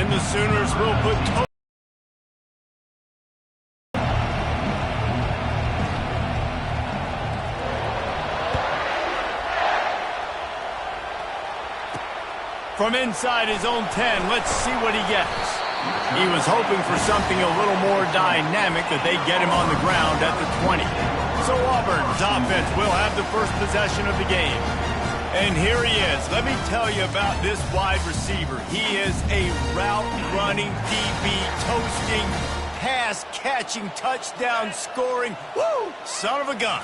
And the Sooners will put from inside his own 10. Let's see what he gets. He was hoping for something a little more dynamic, that they get him on the ground at the 20. So Auburn's offense will have the first possession of the game. And here he is. Let me tell you about this wide receiver. He is a route-running, DB, toasting, pass-catching, touchdown-scoring, woo, son of a gun.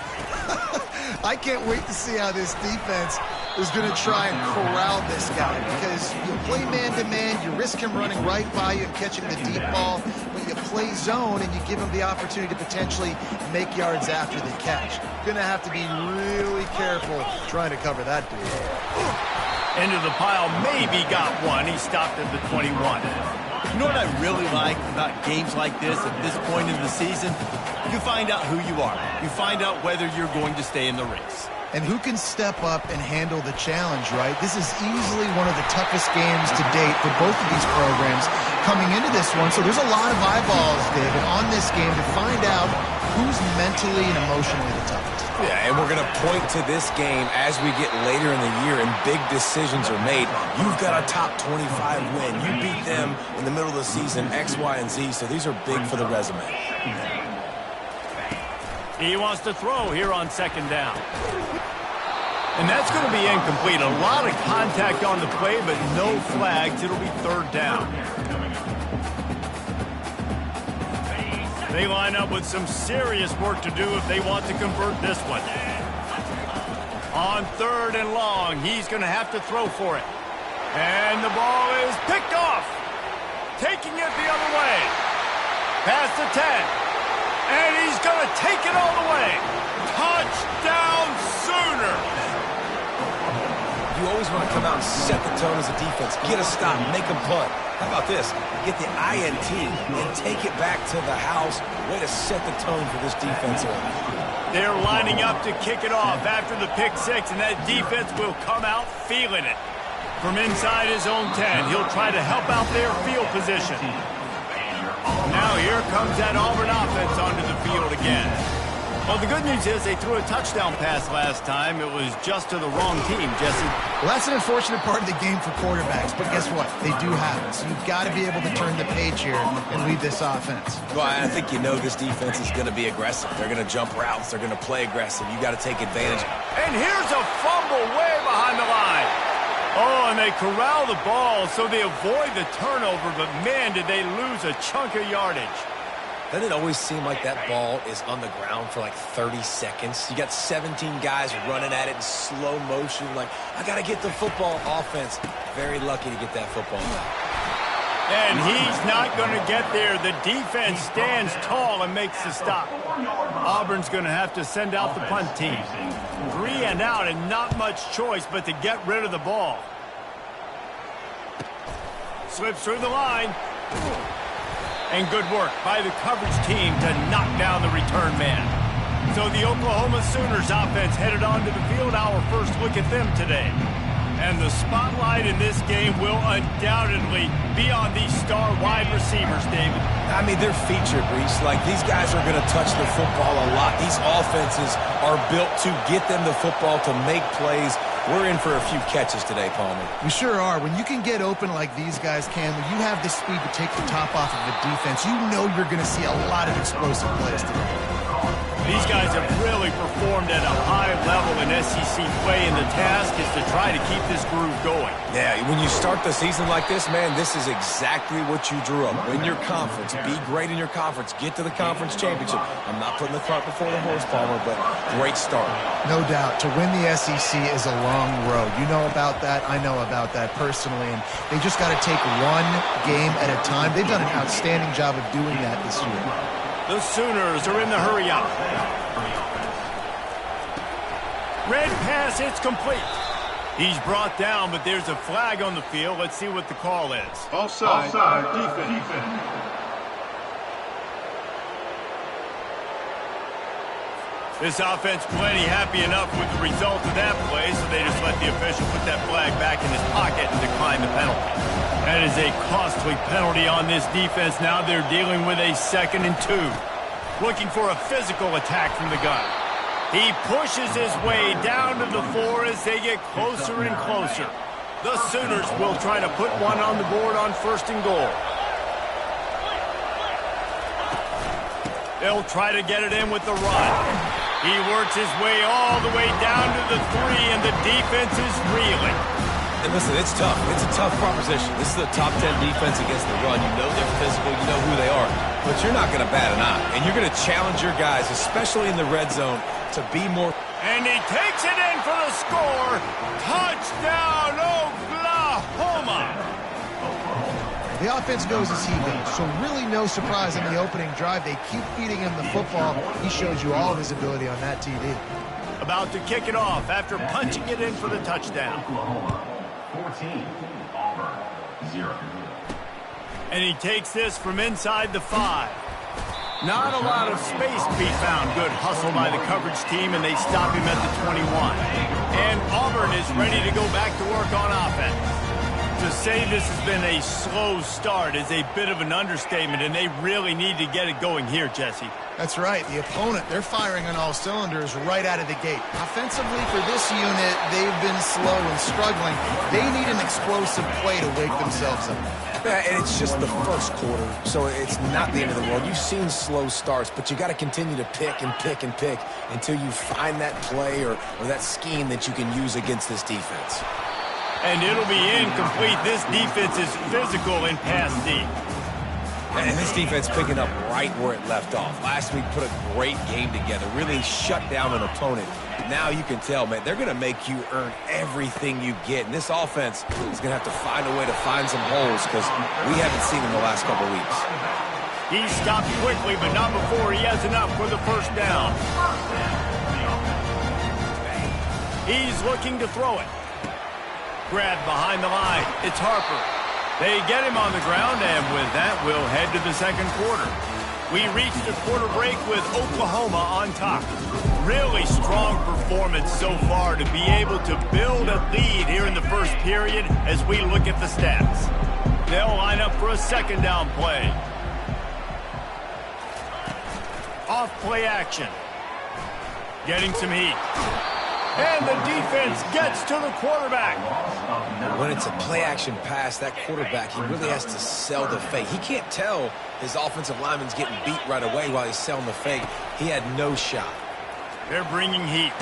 I can't wait to see how this defense is going to try and corral this guy, because you play man-to-man, you risk him running right by you and catching the deep ball, but you play zone and you give him the opportunity to potentially make yards after the catch. Going to have to be really careful trying to cover that dude. Into the pile, maybe got one. He stopped at the 21. You know what I really like about games like this at this point in the season? You find out who you are. You find out whether you're going to stay in the race. And who can step up and handle the challenge, right? This is easily one of the toughest games to date for both of these programs coming into this one. So there's a lot of eyeballs, David, on this game to find out who's mentally and emotionally the toughest. Yeah, and we're going to point to this game as we get later in the year and big decisions are made. You've got a top 25 win. You beat them in the middle of the season, X, Y, and Z, so these are big for the resume. He wants to throw here on second down. And that's going to be incomplete. A lot of contact on the play, but no flags. It'll be third down. They line up with some serious work to do if they want to convert this one. On third and long, he's going to have to throw for it. And the ball is picked off. Taking it the other way. Past the 10. And he's going to take it all the way. Touchdown Sooners. You always want to come out and set the tone as a defense. Get a stop, make a punt. How about this? Get the INT and take it back to the house. Way to set the tone for this defense early. They're lining up to kick it off after the pick six, and that defense will come out feeling it. From inside his own 10, he'll try to help out their field position. Now here comes that Auburn offense onto the field again. Well, the good news is they threw a touchdown pass last time. It was just to the wrong team, Jesse. Well, that's an unfortunate part of the game for quarterbacks, but guess what? They do have it. So you've got to be able to turn the page here and lead this offense. Well, I think you know this defense is going to be aggressive. They're going to jump routes. They're going to play aggressive. You got to take advantage. And here's a fumble way behind the line. Oh, and they corral the ball, so they avoid the turnover, but man, did they lose a chunk of yardage. Doesn't it always seem like that ball is on the ground for like 30 seconds? You got 17 guys running at it in slow motion, like, I got to get the football. Offense, very lucky to get that football. And he's not going to get there. The defense stands tall and makes the stop. Auburn's going to have to send out the punt team. 3 and out, and not much choice but to get rid of the ball. Slips through the line. And good work by the coverage team to knock down the return man. So the Oklahoma Sooners offense headed onto the field. Our first look at them today. And the spotlight in this game will undoubtedly be on these star wide receivers, David. I mean, they're featured, Reese. Like, these guys are going to touch the football a lot. These offenses are built to get them the football, to make plays. We're in for a few catches today, Palmer. We sure are. When you can get open like these guys can, when you have the speed to take the top off of the defense, you know you're going to see a lot of explosive plays today. These guys have really performed at a high level in SEC play, and the task is to try to keep this groove going. Yeah, when you start the season like this, man, this is exactly what you drew up. Win your conference, be great in your conference, get to the conference championship. I'm not putting the cart before the horse, Palmer, but great start. No doubt. To win the SEC is a long road. You know about that. I know about that personally, and they just got to take one game at a time. They've done an outstanding job of doing that this year. The Sooners are in the hurry-up. Red pass, it's complete. He's brought down, but there's a flag on the field. Let's see what the call is. Offside, defense. This offense plenty happy enough with the result of that play, so they just let the official put that flag back in his pocket and decline the penalty. That is a costly penalty on this defense. Now they're dealing with a 2nd and 2. Looking for a physical attack from the gun. He pushes his way down to the 4 as they get closer and closer. The Sooners will try to put one on the board on 1st and goal. They'll try to get it in with the run. He works his way all the way down to the 3, and the defense is reeling. And listen, it's tough. It's a tough proposition. This is a top 10 defense against the run. You know they're physical. You know who they are. But you're not going to bat an eye. And you're going to challenge your guys, especially in the red zone, to be more. And he takes it in for the score. Touchdown, Oklahoma. The offense goes as he goes, so really no surprise in the opening drive. They keep feeding him the football. He shows you all of his ability on that TV. About to kick it off after punching it in for the touchdown. 14, Auburn, 0. And he takes this from inside the 5. Not a lot of space to be found. Good hustle by the coverage team, and they stop him at the 21. And Auburn is ready to go back to work on offense. To say this has been a slow start is a bit of an understatement, and they really need to get it going here, Jesse. That's right. The opponent, they're firing on all cylinders right out of the gate. Offensively, for this unit, they've been slow and struggling. They need an explosive play to wake themselves up. Yeah, and it's just the first quarter, so it's not the end of the world. You've seen slow starts, but you got to continue to pick and pick and pick until you find that play or that scheme that you can use against this defense. And it'll be incomplete. This defense is physical in pass deep. And this defense picking up right where it left off. Last week put a great game together, really shut down an opponent. Now you can tell, man, they're going to make you earn everything you get. And this offense is going to have to find a way to find some holes because we haven't seen them the last couple of weeks. He stopped quickly, but not before he has enough for the 1st down. He's looking to throw it. Grabbed behind the line. It's Harper. They get him on the ground, and with that, we'll head to the 2nd quarter. We reached the quarter break with Oklahoma on top. Really strong performance so far to be able to build a lead here in the 1st period as we look at the stats. They'll line up for a 2nd down play. Off play action. Getting some heat. And the defense gets to the quarterback. When it's a play-action pass, that quarterback, he really has to sell the fake. He can't tell his offensive lineman's getting beat right away while he's selling the fake. He had no shot. They're bringing heat.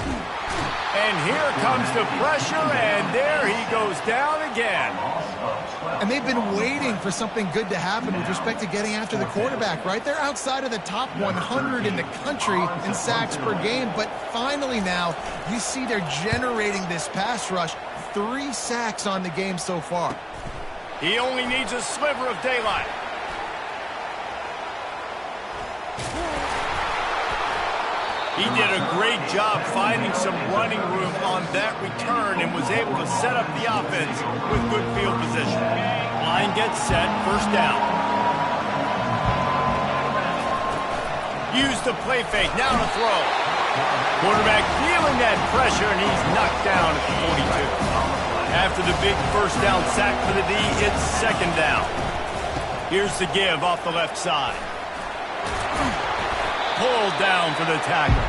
And here comes the pressure, and there he goes down again. And they've been waiting for something good to happen with respect to getting after the quarterback, right? They're outside of the top 100 in the country in sacks per game, but finally now you see they're generating this pass rush. 3 sacks on the game so far. He only needs a sliver of daylight. He did a great job finding some running room on that return and was able to set up the offense with good field position. Line gets set, 1st down. Use the play fake, now to throw. Quarterback feeling that pressure, and he's knocked down at the 42. After the big 1st down sack for the D, it's 2nd down. Here's the give off the left side. Pulled down for the tackle.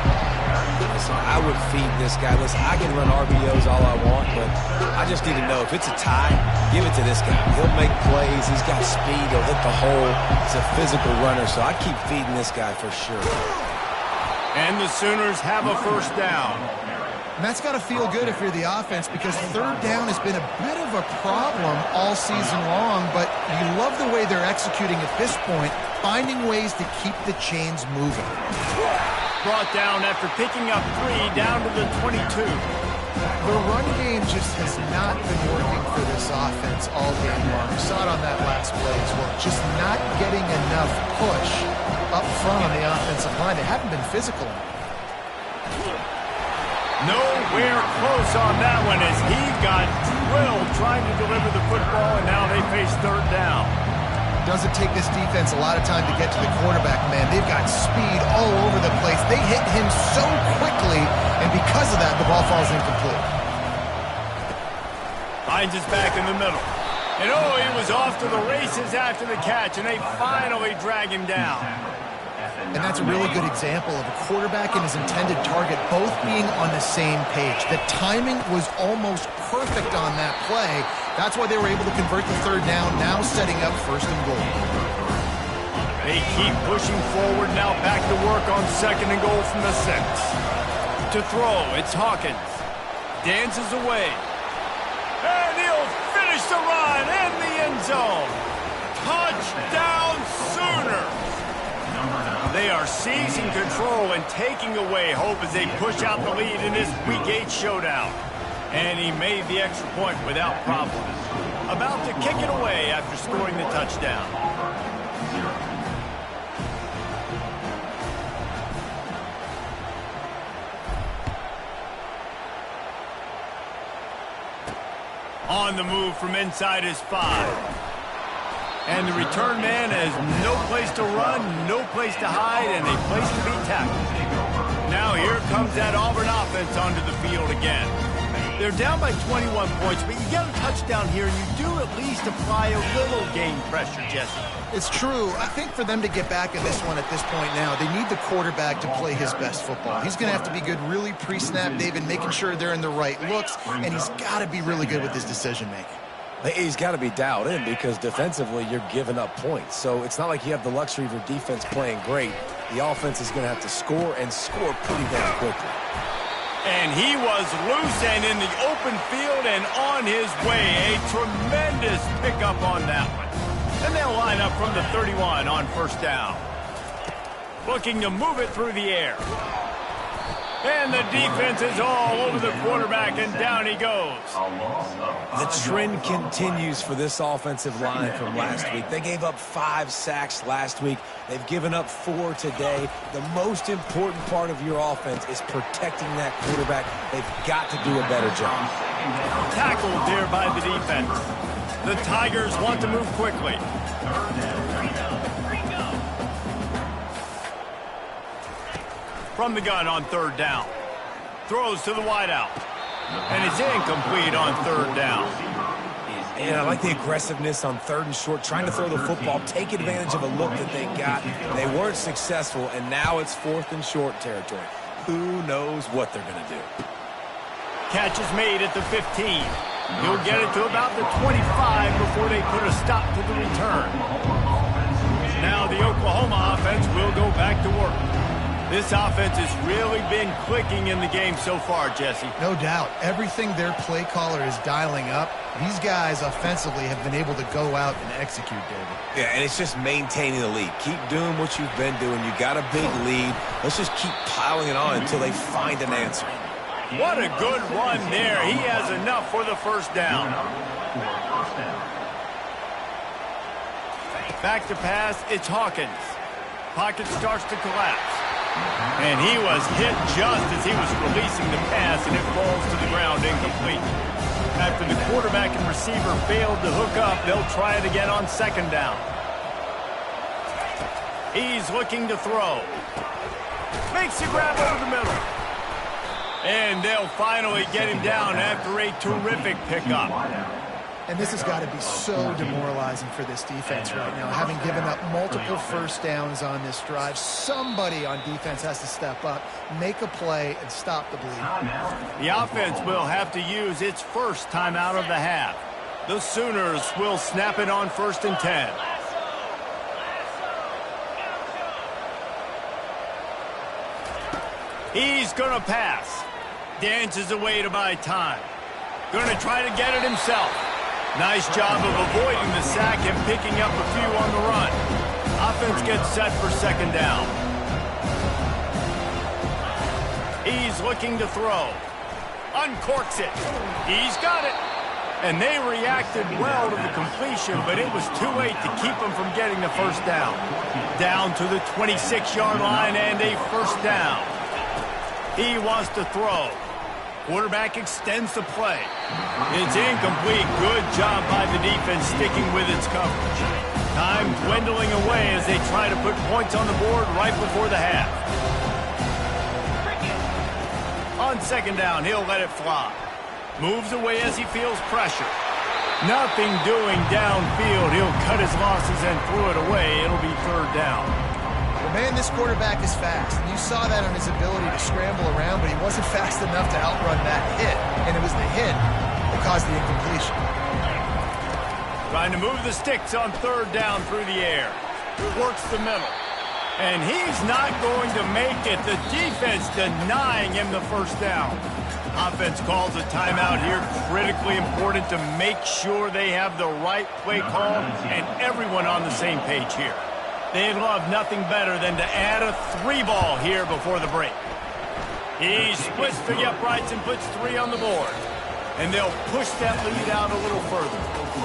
Listen, I would feed this guy. Listen, I can run RPOs all I want, but I just need to know if it's a tie, give it to this guy. He'll make plays. He's got speed. He'll hit the hole. He's a physical runner, so I keep feeding this guy for sure. And the Sooners have a 1st down. And that's got to feel good if you're the offense because 3rd down has been a bit of a problem all season long, but you love the way they're executing at this point, finding ways to keep the chains moving. Brought down after picking up 3 down to the 22. The run game just has not been working for this offense all game long. We saw it on that last play as well. Just not getting enough push up front on the offensive line. They haven't been physical. Nowhere close on that one as he got drilled trying to deliver the football, and now they face 3rd down. Doesn't take this defense a lot of time to get to the quarterback, man. They've got speed all over the place. They hit him so quickly, and because of that, the ball falls incomplete. Finds his back in the middle. And oh, he was off to the races after the catch, and they finally drag him down. And that's a really good example of a quarterback and his intended target both being on the same page. The timing was almost perfect on that play. That's why they were able to convert the third down, now setting up first and goal. They keep pushing forward, now back to work on second and goal from the 6. To throw, it's Hawkins. Dances away. And he'll finish the run in the end zone. Touchdown Sooners! They are seizing control and taking away hope as they push out the lead in this Week 8 showdown. And he made the extra point without problem. About to kick it away after scoring the touchdown. On the move from inside his 5. And the return man has no place to run, no place to hide, and a place to be tackled. Now here comes that Auburn offense onto the field again. They're down by 21 points, but you get a touchdown here, and you do at least apply a little game pressure, Jesse. It's true. I think for them to get back in this one at this point now, they need the quarterback to play his best football. He's going to have to be good really pre-snap, David, making sure they're in the right looks, and he's got to be really good with his decision-making. He's got to be dialed in because defensively you're giving up points. So it's not like you have the luxury of your defense playing great. The offense is going to have to score and score pretty damn quickly. And he was loose and in the open field and on his way. A tremendous pickup on that one. And they'll line up from the 31 on first down. Looking to move it through the air. And the defense is all over the quarterback, and down he goes. The trend continues for this offensive line from last week. They gave up 5 sacks last week. They've given up 4 today. The most important part of your offense is protecting that quarterback. They've got to do a better job. Tackled there by the defense. The Tigers want to move quickly. From the gun on third down. Throws to the wideout. And it's incomplete on third down. And I like the aggressiveness on third and short, trying to throw the football, take advantage of a look that they got. They weren't successful, and now it's fourth and short territory. Who knows what they're going to do? Catch is made at the 15. He'll get it to about the 25 before they put a stop to the return. Now the Oklahoma offense will go back to work. This offense has really been clicking in the game so far, Jesse. No doubt. Everything their play caller is dialing up, these guys offensively have been able to go out and execute, David. Yeah, and it's just maintaining the lead. Keep doing what you've been doing. You got a big lead. Let's just keep piling it on until they find an answer. What a good run there. He has enough for the first down. Back to pass, it's Hawkins. Pocket starts to collapse. And he was hit just as he was releasing the pass, and it falls to the ground incomplete. After the quarterback and receiver failed to hook up, they'll try it again on second down. He's looking to throw. Makes the grab over the middle. And they'll finally get him down after a terrific pickup. And this has got to be so demoralizing for this defense right now. Having given up multiple first downs on this drive, somebody on defense has to step up, make a play, and stop the bleed. The offense will have to use its first timeout of the half. The Sooners will snap it on 1st and 10. He's going to pass. Dances away to buy time. Going to try to get it himself. Nice job of avoiding the sack and picking up a few on the run. Offense gets set for second down. He's looking to throw. Uncorks it. He's got it. And they reacted well to the completion, but it was too late to keep them from getting the first down. Down to the 26-yard line and a first down. He wants to throw. Quarterback extends the play. It's incomplete. Good job by the defense sticking with its coverage. Time dwindling away as they try to put points on the board right before the half. On second down, he'll let it fly. Moves away as he feels pressure. Nothing doing downfield. He'll cut his losses and throw it away. It'll be third down. Well, man, this quarterback is fast. And you saw that on his ability to scramble around, but he wasn't fast enough to outrun that hit. And it was the hit that caused the incompletion. Trying to move the sticks on third down through the air. Works the middle. And he's not going to make it. The defense denying him the first down. Offense calls a timeout here. Critically important to make sure they have the right play call and everyone on the same page here. They'd love nothing better than to add a 3-ball here before the break. He splits the uprights and puts 3 on the board. And they'll push that lead out a little further.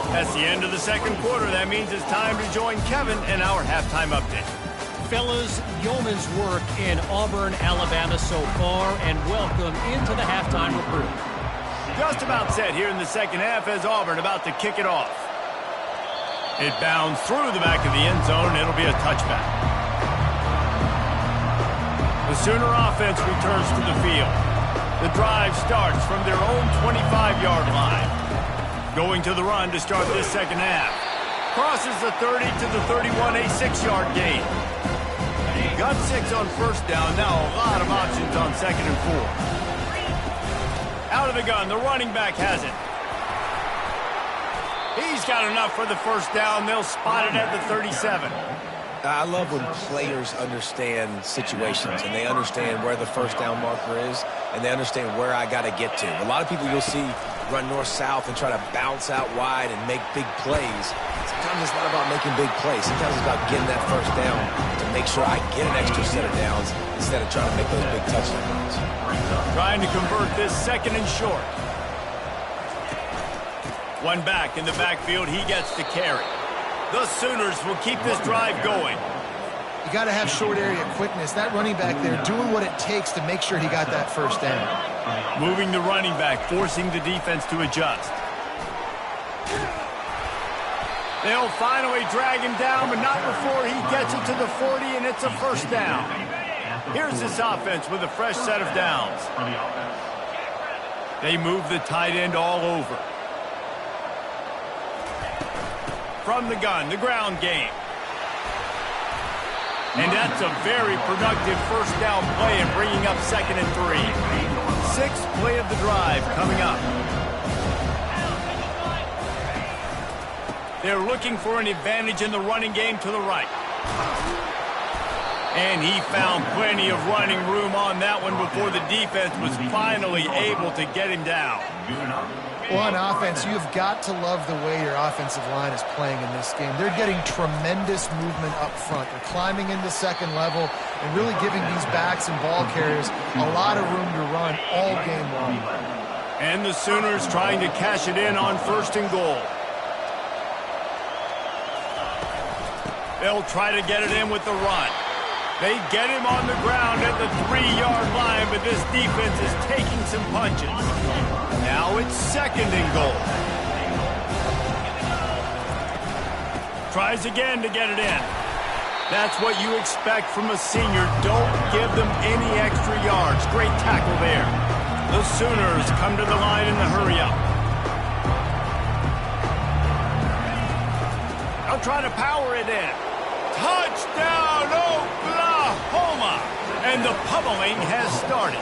That's the end of the second quarter. That means it's time to join Kevin in our halftime update. Fellas, yeoman's work in Auburn, Alabama so far, and welcome into the halftime report. Just about set here in the second half as Auburn about to kick it off. It bounds through the back of the end zone. It'll be a touchback. The Sooner offense returns to the field. The drive starts from their own 25-yard line. Going to the run to start this second half. Crosses the 30 to the 31, a 6-yard gain. Got 6 on first down. Now a lot of options on second and 4. Out of the gun, the running back has it. He's got enough for the first down. They'll spot it at the 37. I love when players understand situations and they understand where the first down marker is and they understand where I got to get to. A lot of people you'll see run north-south and try to bounce out wide and make big plays. Sometimes it's not about making big plays. Sometimes it's about getting that first down to make sure I get an extra set of downs instead of trying to make those big touchdowns. Trying to convert this second and short. One back in the backfield. He gets the carry. The Sooners will keep this drive going. You got to have short area quickness. That running back there doing what it takes to make sure he got that first down. Moving the running back, forcing the defense to adjust. They'll finally drag him down, but not before he gets it to the 40, and it's a first down. Here's this offense with a fresh set of downs. They move the tight end all over. From the gun, the ground game. And that's a very productive first down play and bringing up second and 3. 6th play of the drive coming up. They're looking for an advantage in the running game to the right. And he found plenty of running room on that one before the defense was finally able to get him down. Well, on offense, you've got to love the way your offensive line is playing in this game. They're getting tremendous movement up front. They're climbing into second level and really giving these backs and ball carriers a lot of room to run all game long. And the Sooners trying to cash it in on first and goal. They'll try to get it in with the run. They get him on the ground at the 3-yard line, but this defense is taking some punches. Now it's second and goal. Tries again to get it in. That's what you expect from a senior. Don't give them any extra yards. Great tackle there. The Sooners come to the line in the hurry-up. They'll try to power it in. Touchdown, Oklahoma! And the pummeling has started.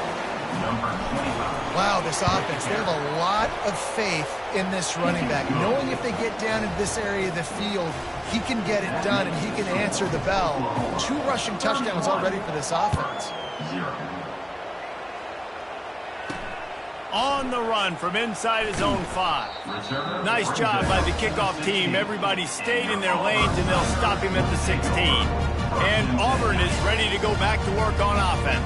Wow, this offense, they have a lot of faith in this running back. Knowing if they get down into this area of the field, he can get it done and he can answer the bell. 2 rushing touchdowns already for this offense. On the run from inside his own 5. Nice job by the kickoff team. Everybody stayed in their lanes, and they'll stop him at the 16. And Auburn is ready to go back to work on offense.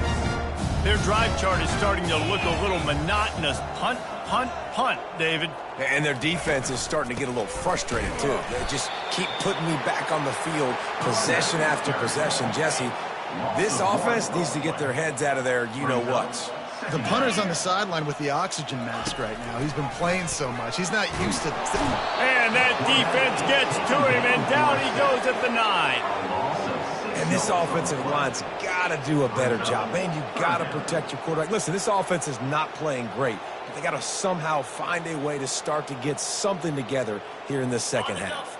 Their drive chart is starting to look a little monotonous. Punt, punt, punt, David. And their defense is starting to get a little frustrated, too. They just keep putting me back on the field, possession after possession. Jesse, this offense needs to get their heads out of their you-know-whats. The punter's on the sideline with the oxygen mask right now. He's been playing so much. He's not used to this. And that defense gets to him, and down he goes at the 9. And this offensive line's got to do a better job. Man, you got to protect your quarterback. Listen, this offense is not playing great, but they got to somehow find a way to start to get something together here in this second half.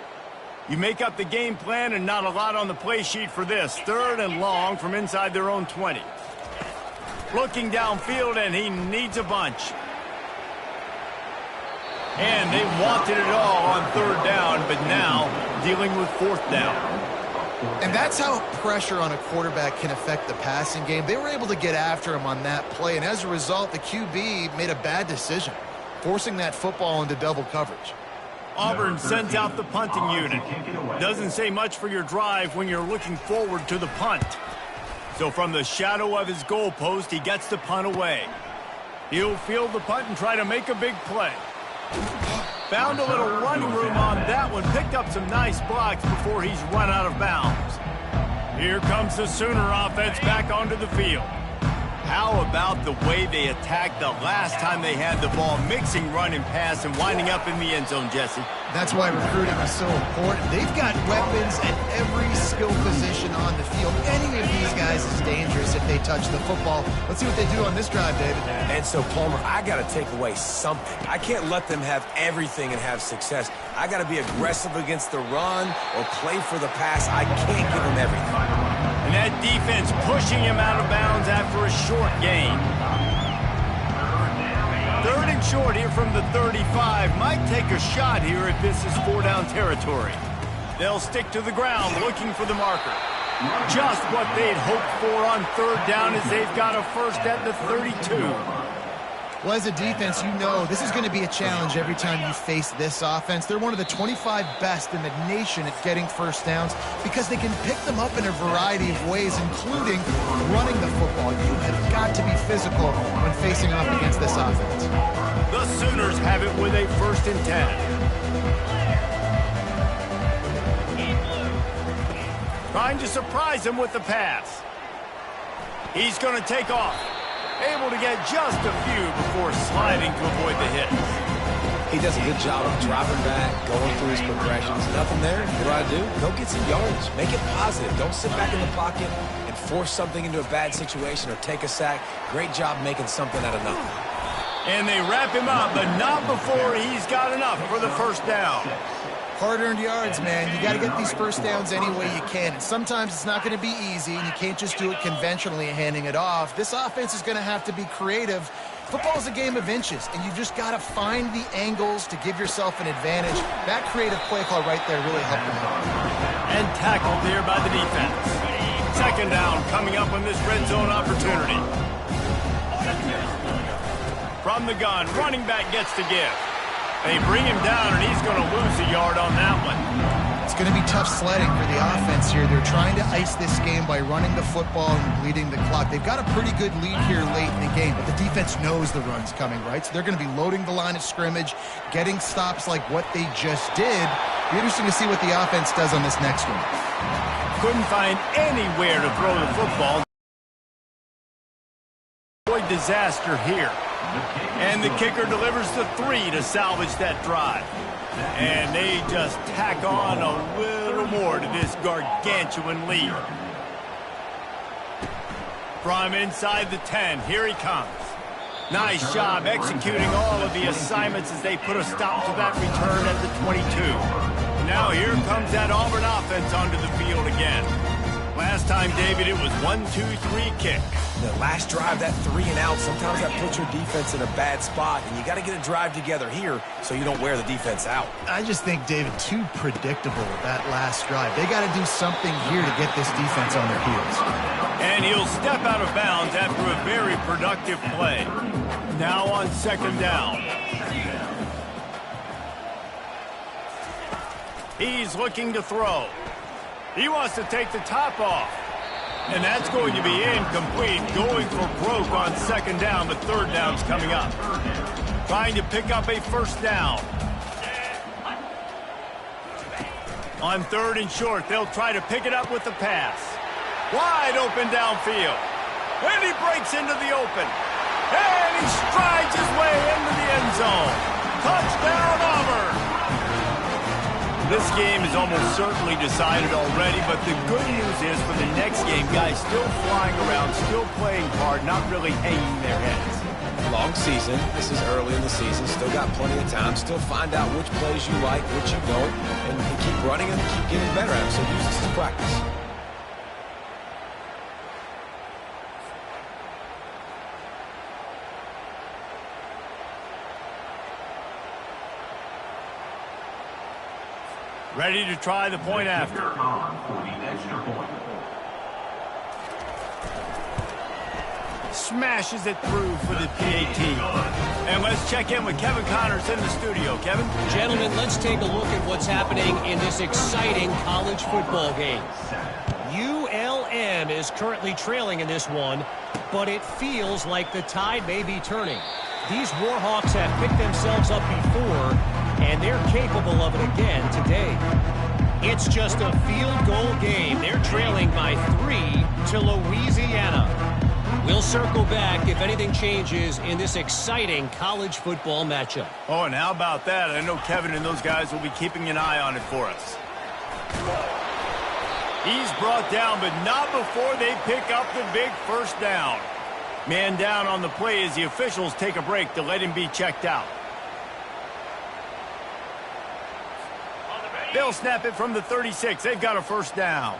You make up the game plan and not a lot on the play sheet for this. 3rd and long from inside their own 20. Looking downfield, and he needs a bunch. And they wanted it all on 3rd down, but now dealing with 4th down. And that's how pressure on a quarterback can affect the passing game. They were able to get after him on that play, and as a result, the QB made a bad decision, forcing that football into double coverage. Auburn sends out the punting unit. Doesn't say much for your drive when you're looking forward to the punt. So from the shadow of his goalpost, he gets the punt away. He'll field the punt and try to make a big play. Found a little running room on that one. Picked up some nice blocks before he's run out of bounds. Here comes the Sooner offense back onto the field. How about the way they attacked the last time they had the ball, mixing run and pass and winding up in the end zone, Jesse? That's why recruiting is so important. They've got weapons at every skill position on the field. Any of these guys is dangerous if they touch the football. Let's see what they do on this drive, David. And so, Palmer, I got to take away something. I can't let them have everything and have success. I got to be aggressive against the run or play for the pass. I can't give them everything. And that defense pushing him out of bounds after a short gain. 3rd and short here from the 35. Might take a shot here if this is 4-down territory. They'll stick to the ground looking for the marker. Just what they'd hoped for on 3rd down as they've got a first at the 32. Well, as a defense, you know this is going to be a challenge every time you face this offense. They're one of the 25 best in the nation at getting first downs because they can pick them up in a variety of ways, including running the football. You have got to be physical when facing off against this offense. The Sooners have it with a 1st and 10. Trying to surprise him with the pass. He's going to take off. Able to get just a few before sliding to avoid the hits. He does a good job of dropping back, going through his progressions. Nothing there. What do? Go get some yards. Make it positive. Don't sit back in the pocket and force something into a bad situation or take a sack. Great job making something out of nothing. And they wrap him up, but not before he's got enough for the 1st down. Hard-earned yards, man. You got to get these first downs any way you can. And sometimes it's not going to be easy, and you can't just do it conventionally handing it off. This offense is going to have to be creative. Football's a game of inches, and you've just got to find the angles to give yourself an advantage. That creative play call right there really helped them out. And tackled there by the defense. 2nd down coming up on this red zone opportunity. From the gun, running back gets to give. They bring him down, and he's going to lose a yard on that one. It's going to be tough sledding for the offense here. They're trying to ice this game by running the football and bleeding the clock. They've got a pretty good lead here late in the game, but the defense knows the run's coming, right? So they're going to be loading the line of scrimmage, getting stops like what they just did. It'll be interesting to see what the offense does on this next one. Couldn't find anywhere to throw the football. Avoid disaster here. And the kicker delivers the 3 to salvage that drive. And they just tack on a little more to this gargantuan lead. From inside the 10, here he comes. Nice job executing all of the assignments as they put a stop to that return at the 22. Now here comes that Auburn offense onto the field again. Last time, David, it was 1-2-3 kick. The last drive, that 3 and out, sometimes that puts your defense in a bad spot, and you got to get a drive together here so you don't wear the defense out. I just think, David, too predictable that last drive. They got to do something here to get this defense on their heels. And he'll step out of bounds after a very productive play. Now on 2nd down. He's looking to throw. He wants to take the top off. And that's going to be incomplete, going for broke on 2nd down, but 3rd down's coming up. Trying to pick up a 1st down. On 3rd and short, they'll try to pick it up with the pass. Wide open downfield. And he breaks into the open. And he strides his way into the end zone. Touchdown, Auburn. This game is almost certainly decided already, but the good news is for the next game, guys still flying around, still playing hard, not really hanging their heads. Long season. This is early in the season. Still got plenty of time. Still find out which plays you like, which you don't, and keep running and keep getting better at them. So use this as practice. Ready to try the point after. For the extra point. Smashes it through for the PAT. And let's check in with Kevin Connors in the studio. Kevin? Gentlemen, let's take a look at what's happening in this exciting college football game. ULM is currently trailing in this one, but it feels like the tide may be turning. These Warhawks have picked themselves up before, and they're capable of it again today. It's just a field goal game. They're trailing by 3 to Louisiana. We'll circle back if anything changes in this exciting college football matchup. Oh, and how about that? I know Kevin and those guys will be keeping an eye on it for us. He's brought down, but not before they pick up the big first down. Man down on the play as the officials take a break to let him be checked out. They'll snap it from the 36. They've got a first down.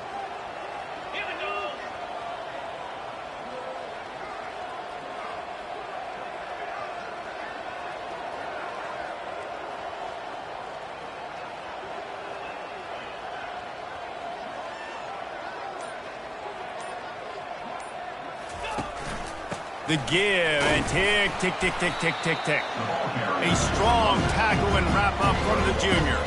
The give and tick, tick, tick, tick, tick, tick, tick. A strong tackle and wrap up from the junior.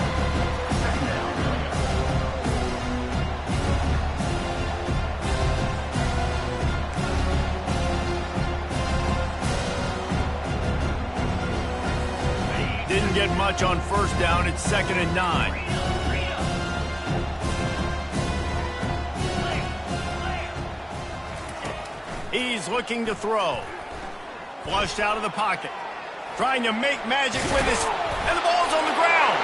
Didn't get much on first down. It's 2nd and 9. He's looking to throw. Flushed out of the pocket. Trying to make magic with his... And the ball's on the ground.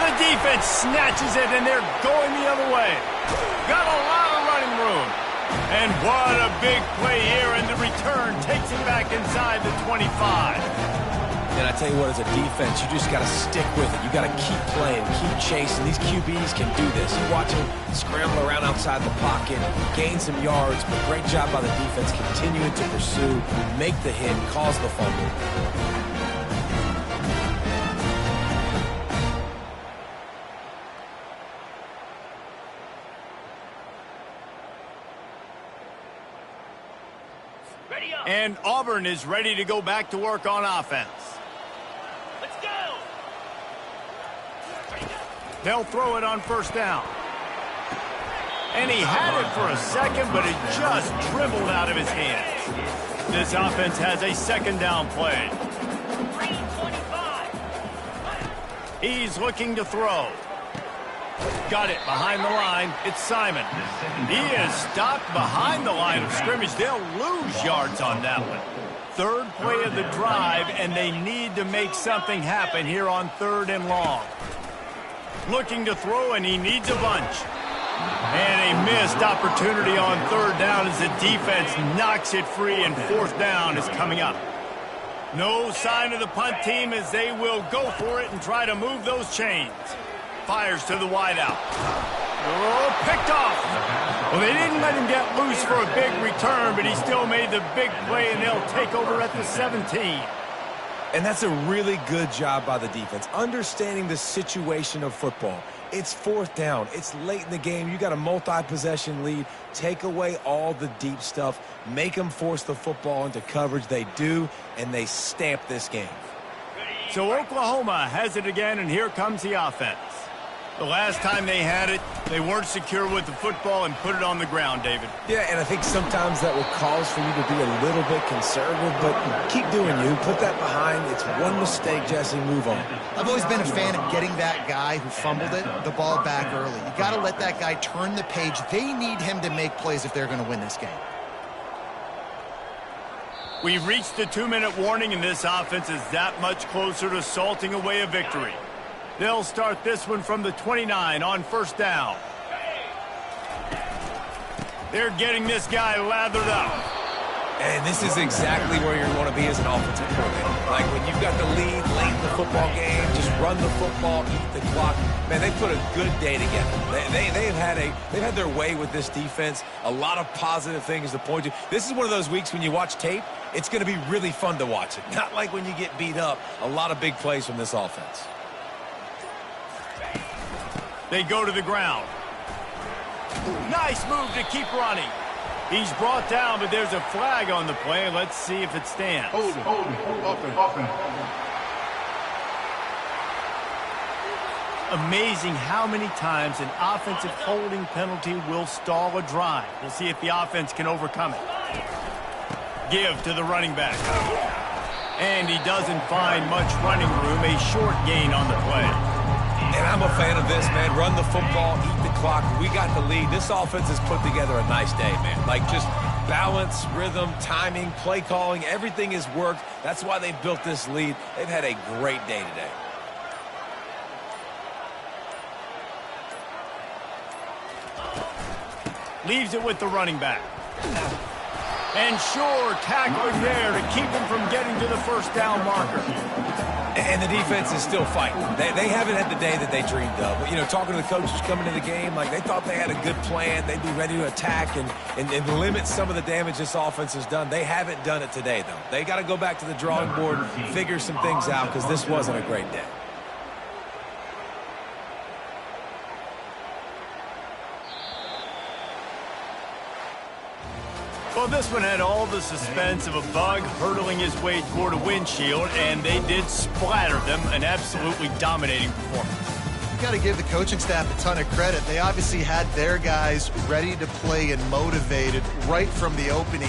The defense snatches it, and they're going the other way. Got a lot of running room. And what a big play here, and the return takes him back inside the 25. And I tell you what, as a defense, you just got to stick with it. You got to keep playing, keep chasing. These QBs can do this. You watch them scramble around outside the pocket, gain some yards, but great job by the defense continuing to pursue, make the hit, cause the fumble. And Auburn is ready to go back to work on offense. They'll throw it on first down. And he had it for a second, but it just dribbled out of his hands. This offense has a 2nd down play. He's looking to throw. Got it behind the line. It's Simon. He is stopped behind the line of scrimmage. They'll lose yards on that one. 3rd play of the drive, and they need to make something happen here on 3rd and long. Looking to throw, and he needs a bunch. And a missed opportunity on 3rd down as the defense knocks it free, and 4th down is coming up. No sign of the punt team as they will go for it and try to move those chains. Fires to the wideout. Oh, picked off. Well, they didn't let him get loose for a big return, but he still made the big play, and they'll take over at the 17. And that's a really good job by the defense, understanding the situation of football. It's 4th down. It's late in the game. You got a multi-possession lead. Take away all the deep stuff. Make them force the football into coverage. They do, and they stamp this game. So Oklahoma has it again, and here comes the offense. The last time they had it, they weren't secure with the football and put it on the ground, David. Yeah, and I think sometimes that will cause for you to be a little bit conservative, but keep doing you. Put that behind. It's one mistake, Jesse. Move on. I've always been a fan of getting that guy who fumbled it, the ball back early. You got to let that guy turn the page. They need him to make plays if they're going to win this game. We've reached the 2-minute warning, and this offense is that much closer to salting away a victory. They'll start this one from the 29 on first down. They're getting this guy lathered up. And this is exactly where you want to be as an offensive coordinator. Like when you've got the lead late in the football game, just run the football, eat the clock. Man, they put a good day together. They've had their way with this defense. A lot of positive things to point to. This is one of those weeks when you watch tape, it's going to be really fun to watch it. Not like when you get beat up. A lot of big plays from this offense. They go to the ground. Nice move to keep running. He's brought down, but there's a flag on the play. Let's see if it stands. Hold it. Amazing how many times an offensive holding penalty will stall a drive. We'll see if the offense can overcome it. Give to the running back. And he doesn't find much running room. A short gain on the play. And I'm a fan of this, man. Run the football, eat the clock. We got the lead. This offense has put together a nice day, man. Like just balance, rhythm, timing, play calling, everything has worked. That's why they built this lead. They've had a great day today. Leaves it with the running back. And sure, tackling there to keep him from getting to the first down marker. And the defense is still fighting. They haven't had the day that they dreamed of. But, you know, talking to the coaches coming to the game, like they thought they had a good plan. They'd be ready to attack and limit some of the damage this offense has done. They haven't done it today, though. They got to go back to the drawing board, figure some things out, because this wasn't a great day. Well, this one had all the suspense of a bug hurtling his way toward a windshield, and they did splatter them. An absolutely dominating performance. You got to give the coaching staff a ton of credit. They obviously had their guys ready to play and motivated right from the opening.